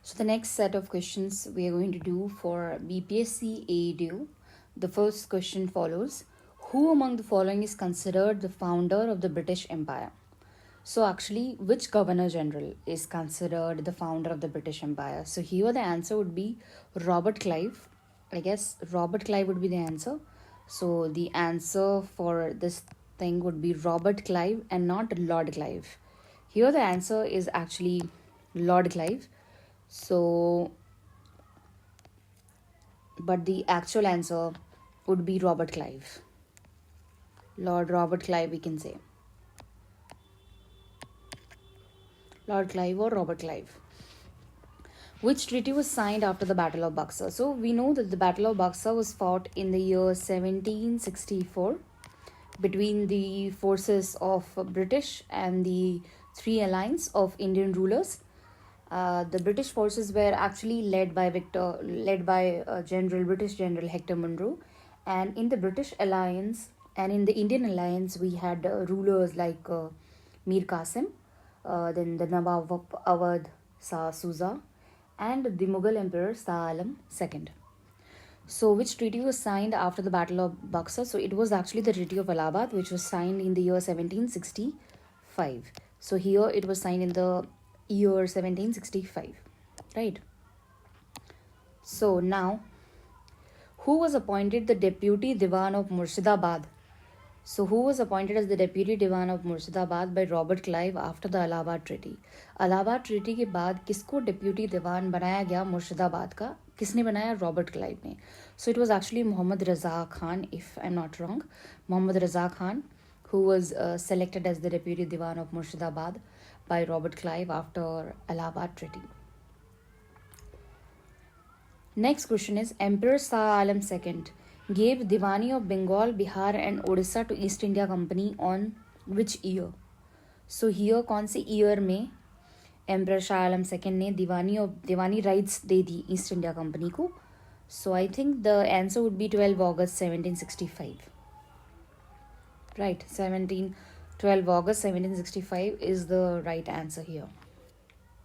So the next set of questions we are going to do for BPSC AEDU. The first question follows: who among the following is considered the founder of the British Empire? So actually, which Governor General is considered the founder of the British Empire? So here the answer would be Robert Clive. I guess Robert Clive would be the answer. So the answer for this thing would be Robert Clive and not Lord Clive. Here the answer is actually Lord Clive. So, but the actual answer would be Robert Clive. Lord Robert Clive, we can say. Lord Clive or Robert Clive. Which treaty was signed after the Battle of Buxar? So we know that the Battle of Buxar was fought in the year 1764 between the forces of British and the three alliance of Indian rulers. The British forces were actually led by British General Hector Munro, and in the British alliance and in the Indian alliance we had rulers like Mir Qasim, then the Nawab of Awadh Shah Suja, and the Mughal Emperor Shah Alam II. So, which treaty was signed after the Battle of Buxar? So, it was actually the Treaty of Allahabad, which was signed in the year 1765. So, here it was signed in the year 1765, right? So, now, who was appointed the Deputy Diwan of Murshidabad? So, who was appointed as the Deputy Diwan of Murshidabad by Robert Clive after the Allahabad Treaty? Allahabad Treaty के बाद किसको Deputy Diwan बनाया गया मुर्शिदाबाद का? किसने बनाया? Robert Clive ने. So it was actually Muhammad Raza Khan, if I'm not wrong. Muhammad Raza Khan, who was selected as the Deputy Diwan of Murshidabad by Robert Clive after Allahabad Treaty. Next question is: Emperor Shah Alam II gave Diwani of Bengal, Bihar and Odisha to East India Company on which year? So here कौन से year में emperor Shah Alam second ने दीवानी rights दे दी East India Company को? So I think the answer would be 12 August 1765. Right, 12 August 1765 is the right answer here.